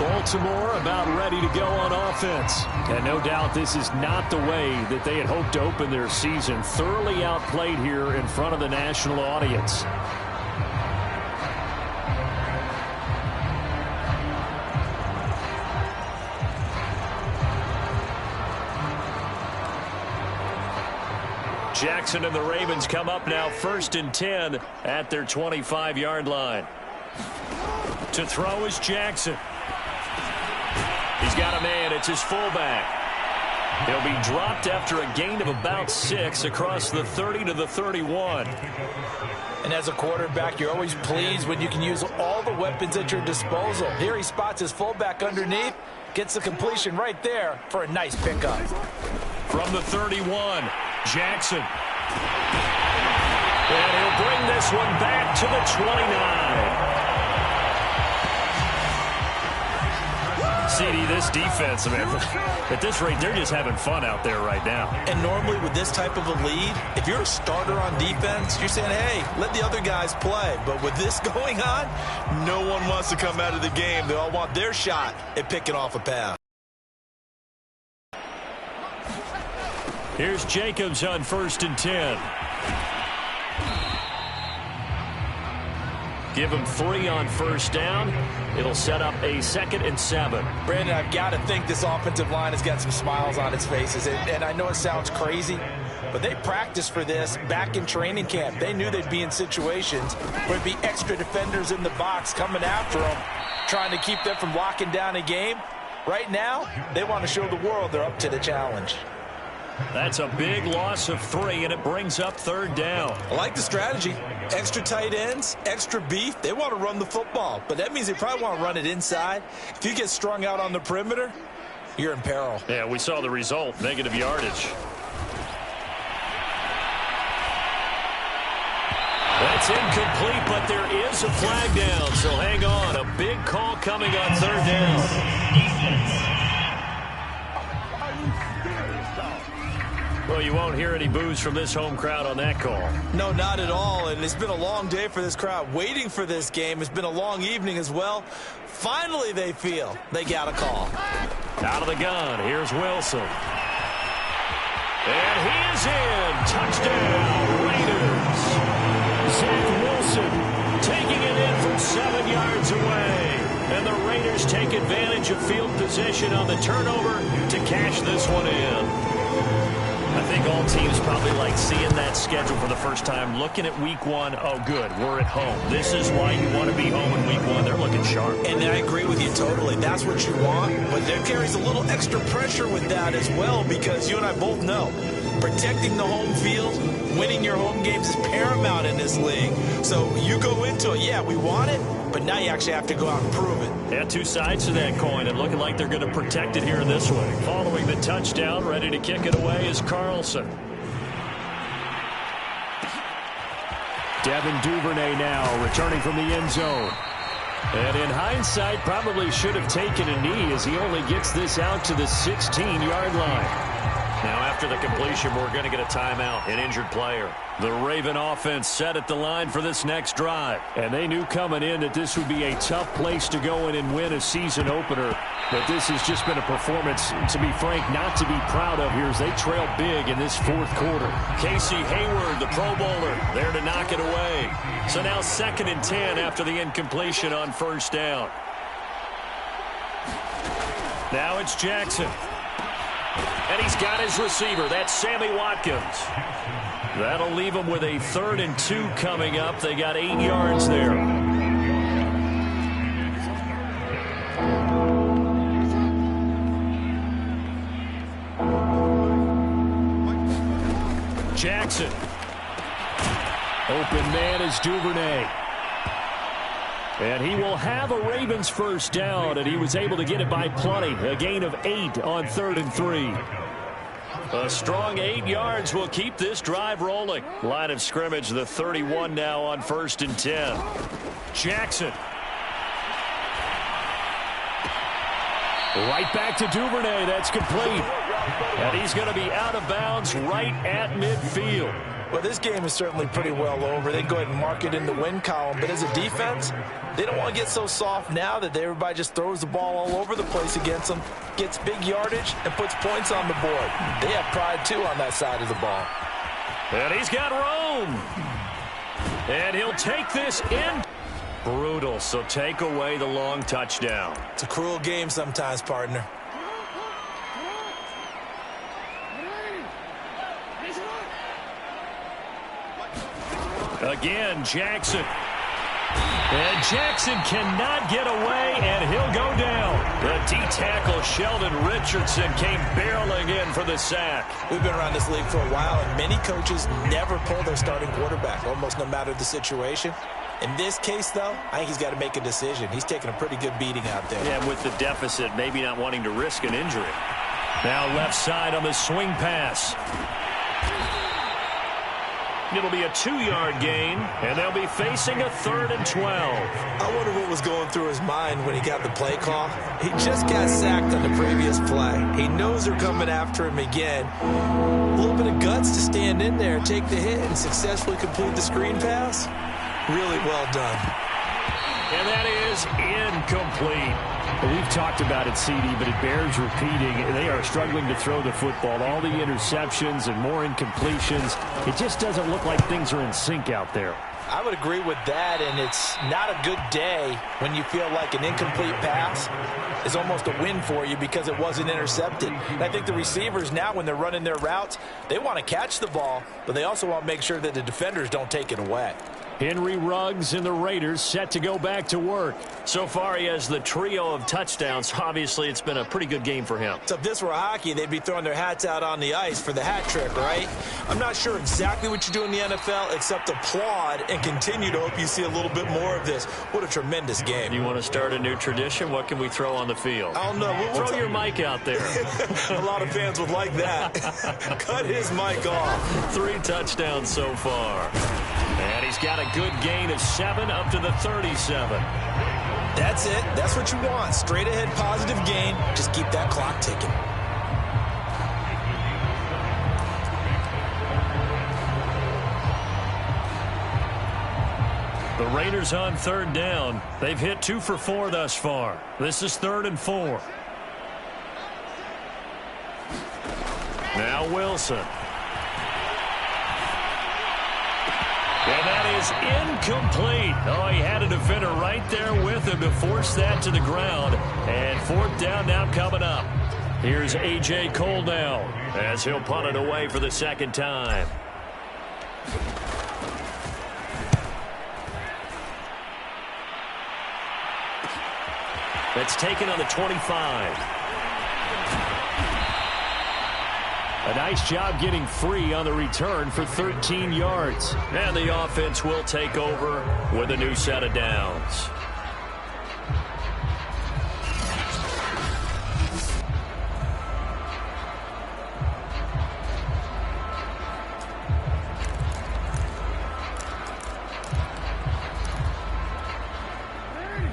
Baltimore about ready to go on offense. And no doubt this is not the way that they had hoped to open their season. Thoroughly outplayed here in front of the national audience. Jackson and the Ravens come up now 1st and 10 at their 25-yard line. To throw is Jackson. He's got a man. It's his fullback. He'll be dropped after a gain of about 6 across the 30 to the 31. And as a quarterback, you're always pleased when you can use all the weapons at your disposal. Here he spots his fullback underneath, gets the completion right there for a nice pickup. From the 31, Jackson. And he'll bring this one back to the 29. CD, this defense, man, at this rate, they're just having fun out there right now. And normally with this type of a lead, if you're a starter on defense, you're saying, hey, let the other guys play. But with this going on, no one wants to come out of the game. They all want their shot at picking off a pass. Here's Jacobs on 1st and 10. Give him 3 on 1st down. It'll set up a 2nd and 7. Brandon, I've got to think this offensive line has got some smiles on its faces. And I know it sounds crazy, but they practiced for this back in training camp. They knew they'd be in situations where there'd be extra defenders in the box coming after them, trying to keep them from locking down a game. Right now, they want to show the world they're up to the challenge. That's a big loss of 3, and it brings up 3rd down. I like the strategy. Extra tight ends, extra beef. They want to run the football, but that means they probably want to run it inside. If you get strung out on the perimeter, you're in peril. Yeah, we saw the result, negative yardage. That's incomplete, but there is a flag down, so hang on. A big call coming on 3rd down. Well, you won't hear any boos from this home crowd on that call. No, not at all, and it's been a long day for this crowd. Waiting for this game. It's been a long evening as well. Finally, they feel they got a call. Out of the gun, here's Wilson. And he is in. Touchdown, Raiders. Zach Wilson taking it in from 7 yards away. And the Raiders take advantage of field position on the turnover to cash this one in. I think all teams probably like seeing that schedule for the first time, looking at week 1. Oh, good, we're at home. This is why you want to be home in week 1. They're looking sharp. And I agree with you totally. That's what you want. But there carries a little extra pressure with that as well, because you and I both know protecting the home field, winning your home games is paramount in this league. So you go into it, yeah, we want it, but now you actually have to go out and prove it. Yeah, 2 sides to that coin, and looking like they're going to protect it here in this one. Following the touchdown, ready to kick it away is Carlson. Devin Duvernay now returning from the end zone. And in hindsight, probably should have taken a knee as he only gets this out to the 16-yard line. Now after the completion, we're going to get a timeout, an injured player. The Raven offense set at the line for this next drive. And they knew coming in that this would be a tough place to go in and win a season opener. But this has just been a performance, to be frank, not to be proud of here as they trail big in this 4th quarter. Casey Hayward, the Pro Bowler, there to knock it away. So now 2nd and 10 after the incompletion on 1st down. Now it's Jackson. And he's got his receiver. That's Sammy Watkins. That'll leave him with a 3rd and 2 coming up. They got 8 yards there. Jackson. Open man is Duvernay. And he will have a Ravens 1st down, and he was able to get it by plenty. A gain of 8 on 3rd and 3. A strong 8 yards will keep this drive rolling. Line of scrimmage, the 31 now on 1st and 10. Jackson. Right back to Duvernay. That's complete. And he's going to be out of bounds right at midfield. Well, this game is certainly pretty well over. They go ahead and mark it in the win column. But as a defense, they don't want to get so soft now that everybody just throws the ball all over the place against them, gets big yardage, and puts points on the board. They have pride, too, on that side of the ball. And he's got Rome. And he'll take this in. Brutal, so take away the long touchdown. It's a cruel game sometimes, partner. Again, Jackson. And Jackson cannot get away, and he'll go down. The D-tackle Sheldon Richardson came barreling in for the sack. We've been around this league for a while, and many coaches never pull their starting quarterback, almost no matter the situation. In this case, though, I think he's got to make a decision. He's taking a pretty good beating out there. Yeah, with the deficit, maybe not wanting to risk an injury. Now left side on the swing pass. It'll be a 2-yard gain, and they'll be facing a 3rd and 12. I wonder what was going through his mind when he got the play call. He just got sacked on the previous play. He knows they're coming after him again. A little bit of guts to stand in there, take the hit, and successfully complete the screen pass. Really well done. And that is incomplete. We've talked about it, CD, but it bears repeating. They are struggling to throw the football. All the interceptions and more incompletions. It just doesn't look like things are in sync out there. I would agree with that, and it's not a good day when you feel like an incomplete pass is almost a win for you because it wasn't intercepted. And I think the receivers now, when they're running their routes, they want to catch the ball, but they also want to make sure that the defenders don't take it away. Henry Ruggs and the Raiders set to go back to work. So far, he has the trio of touchdowns. Obviously, it's been a pretty good game for him. So if this were hockey, they'd be throwing their hats out on the ice for the hat trick, right? I'm not sure exactly what you do in the NFL except applaud and continue to hope you see a little bit more of this. What a tremendous game. You want to start a new tradition? What can we throw on the field? I don't know. Throw your mic out there. A lot of fans would like that. Cut his mic off. 3 touchdowns so far. And he's got a good gain of 7 up to the 37. That's it. That's what you want. Straight ahead positive gain. Just keep that clock ticking. The Raiders on 3rd down. They've hit 2 for 4 thus far. This is 3rd and 4. Now Wilson. And that is incomplete. Oh, he had a defender right there with him to force that to the ground. And 4th down now coming up. Here's A.J. Cole now as he'll punt it away for the 2nd time. That's taken on the 25. A nice job getting free on the return for 13 yards. And the offense will take over with a new set of downs.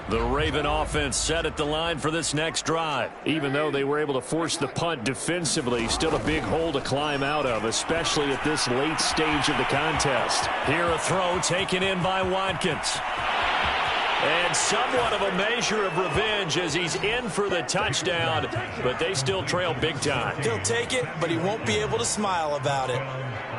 The Raven offense set at the line for this next drive. Even though they were able to force the punt defensively, still a big hole to climb out of, especially at this late stage of the contest. Here a throw taken in by Watkins. And somewhat of a measure of revenge as he's in for the touchdown, but they still trail big time. He'll take it, but he won't be able to smile about it.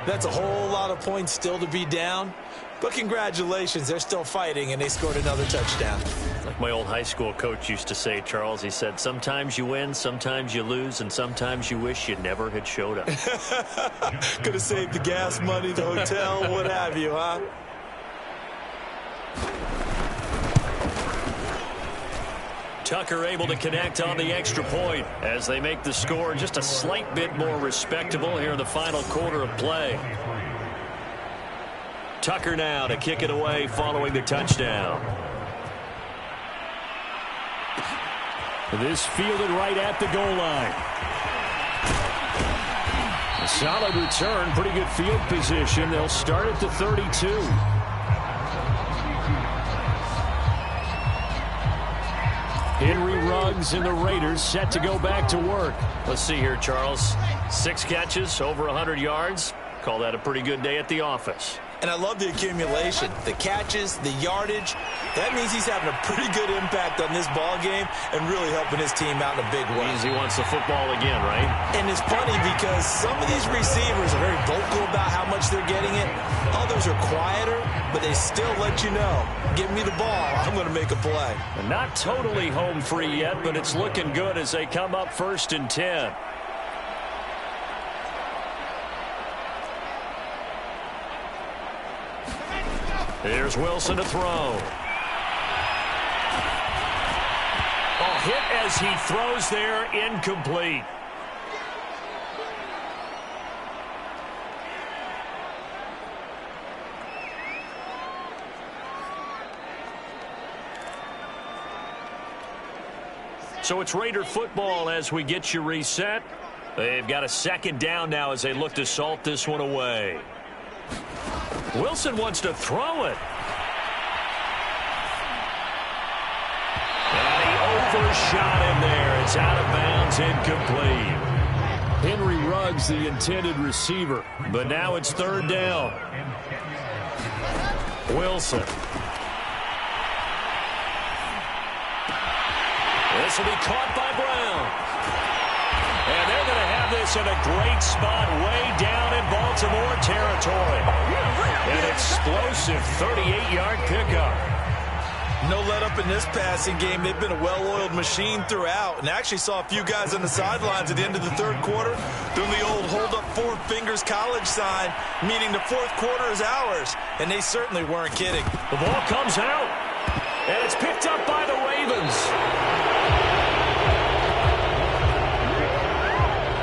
That's a whole lot of points still to be down. But congratulations, they're still fighting, and they scored another touchdown. Like my old high school coach used to say, Charles, he said, sometimes you win, sometimes you lose, and sometimes you wish you never had showed up. Could have saved the gas money, the hotel, what have you, huh? Tucker able to connect on the extra point as they make the score just a slight bit more respectable here in the final quarter of play. Tucker now to kick it away following the touchdown. This fielded right at the goal line. A solid return, pretty good field position. They'll start at the 32. Henry Ruggs and the Raiders set to go back to work. Let's see here, Charles. 6 catches, over 100 yards. Call that a pretty good day at the office. And I love the accumulation, the catches, the yardage. That means he's having a pretty good impact on this ball game and really helping his team out in a big way. Means he wants the football again, right? And it's funny because some of these receivers are very vocal about how much they're getting it. Others are quieter, but they still let you know, give me the ball, I'm going to make a play. And not totally home free yet, but it's looking good as they come up 1st and 10. Here's Wilson to throw. hit as he throws there, incomplete. So it's Raider football as we get you reset. They've got a second down now as they look to salt this one away. Wilson wants to throw it. And he overshot him there. It's out of bounds, incomplete. Henry Ruggs, the intended receiver. But now it's third down. Wilson. This will be caught by Brown. And they're going to have this in a great spot way down in Baltimore territory. An explosive 38-yard pickup. No let up in this passing game. They've been a well-oiled machine throughout. And I actually saw a few guys on the sidelines at the end of the third quarter doing the old hold up 4 fingers college sign, meaning the fourth quarter is ours. And they certainly weren't kidding. The ball comes out. And it's picked up by the Ravens.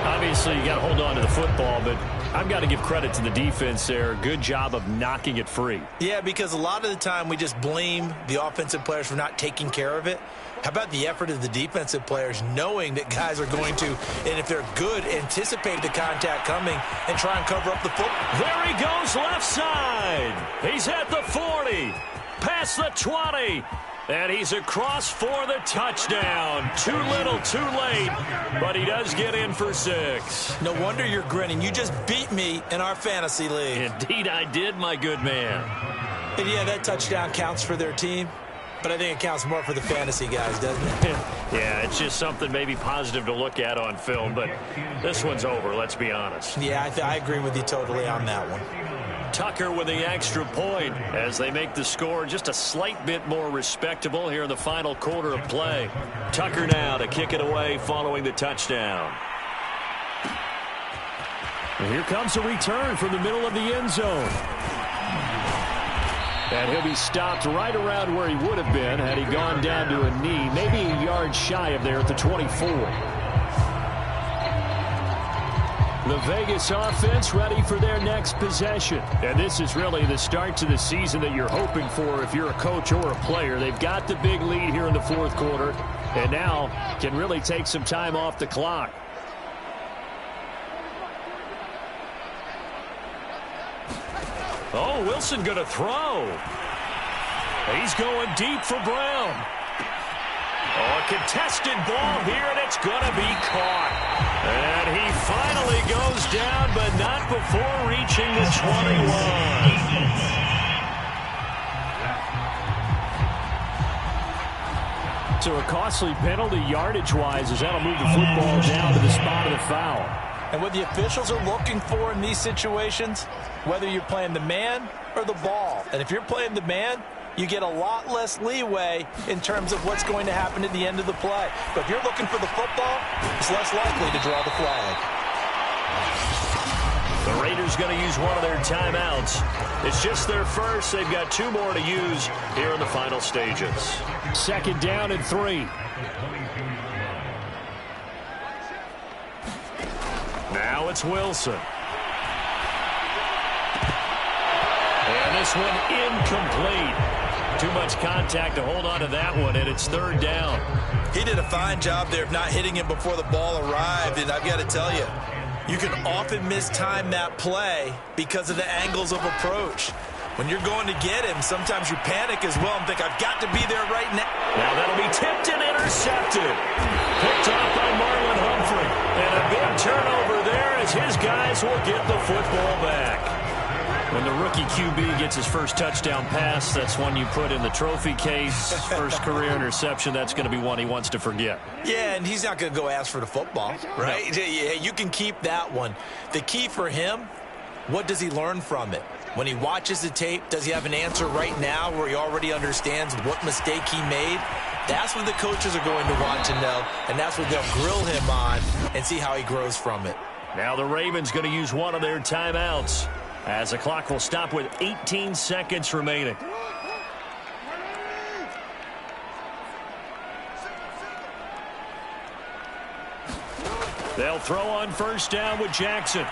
Obviously, you got to hold on to the football, but I've got to give credit to the defense there. Good job of knocking it free. Yeah, because a lot of the time we just blame the offensive players for not taking care of it. How about the effort of the defensive players knowing that guys are going to, and if they're good, anticipate the contact coming and try and cover up the football. There he goes left side. He's at the 40, past the 20. And he's across for the touchdown. Too little, too late. But he does get in for 6. No wonder you're grinning. You just beat me in our fantasy league. Indeed I did, my good man. And yeah, that touchdown counts for their team. But I think it counts more for the fantasy guys, doesn't it? Yeah, it's just something maybe positive to look at on film. But this one's over, let's be honest. Yeah, I agree with you totally on that one. Tucker with the extra point as they make the score just a slight bit more respectable here in the final quarter of play. Tucker now to kick it away following the touchdown. And here comes a return from the middle of the end zone. And he'll be stopped right around where he would have been had he gone down to a knee, maybe a yard shy of there at the 24. The Vegas offense ready for their next possession. And this is really the start to the season that you're hoping for if you're a coach or a player. They've got the big lead here in the fourth quarter and now can really take some time off the clock. Oh, Wilson going to throw. He's going deep for Brown. Oh, a contested ball here, and it's going to be caught. And he finally goes down, but not before reaching the 21. So a costly penalty yardage-wise as that'll move the football down to the spot of the foul. And what the officials are looking for in these situations, whether you're playing the man or the ball. And if you're playing the man, you get a lot less leeway in terms of what's going to happen at the end of the play. But if you're looking for the football, it's less likely to draw the flag. The Raiders going to use one of their timeouts. It's just their first. They've got 2 more to use here in the final stages. Second down and 3. Now it's Wilson. And this one incomplete. Too much contact to hold on to that one, and it's third down. He did a fine job there of not hitting him before the ball arrived, and I've got to tell you, you can often mistime that play because of the angles of approach. When you're going to get him, sometimes you panic as well and think, I've got to be there right now. Now that'll be tipped and intercepted. Picked off by Marlon Humphrey. And a big turnover there as his guys will get the football back. When the rookie QB gets his first touchdown pass, that's one you put in the trophy case. First career interception, that's going to be one he wants to forget. Yeah, and he's not going to go ask for the football, right? No. Yeah, you can keep that one. The key for him, what does he learn from it? When he watches the tape, does he have an answer right now where he already understands what mistake he made? That's what the coaches are going to want to know, and that's what they'll grill him on and see how he grows from it. Now the Ravens going to use one of their timeouts as the clock will stop with 18 seconds remaining. They'll throw on first down with Jackson.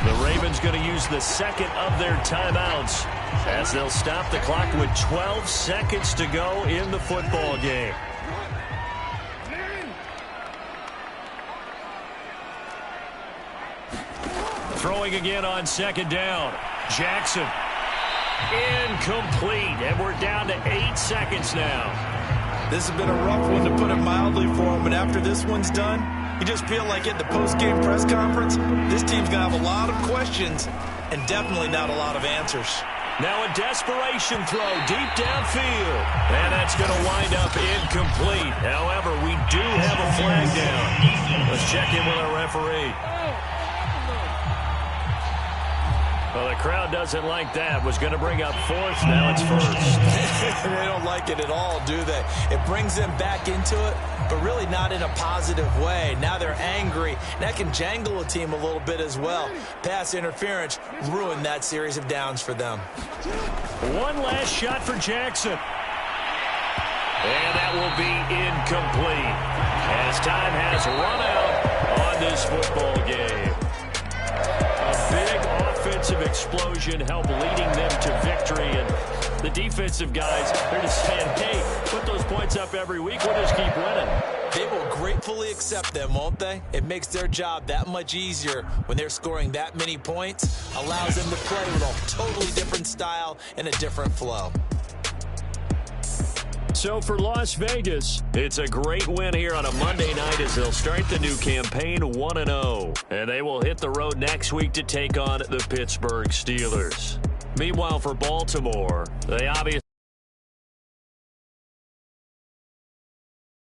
The Ravens going to use the second of their timeouts as they'll stop the clock with 12 seconds to go in the football game. Throwing again on second down. Jackson. Incomplete. And we're down to 8 seconds now. This has been a rough one, to put it mildly, for him. But after this one's done, you just feel like at the post-game press conference, this team's going to have a lot of questions and definitely not a lot of answers. Now a desperation throw deep downfield. And that's going to wind up incomplete. However, we do have a flag down. Let's check in with our referee. Well, the crowd doesn't like that. Was going to bring up fourth. Now it's first. They don't like it at all, do they? It brings them back into it, but really not in a positive way. Now they're angry. That can jangle a team a little bit as well. Pass interference ruined that series of downs for them. One last shot for Jackson. And that will be incomplete as time has run out on this football game. A big offensive explosion helped leading them to victory, and the defensive guys, they're just saying, hey, put those points up every week, we'll just keep winning. They will gratefully accept them, won't they? It makes their job that much easier when they're scoring that many points, allows them to play with a totally different style and a different flow. So for Las Vegas, it's a great win here on a Monday night as they'll start the new campaign 1-0. And they will hit the road next week to take on the Pittsburgh Steelers. Meanwhile, for Baltimore, they obviously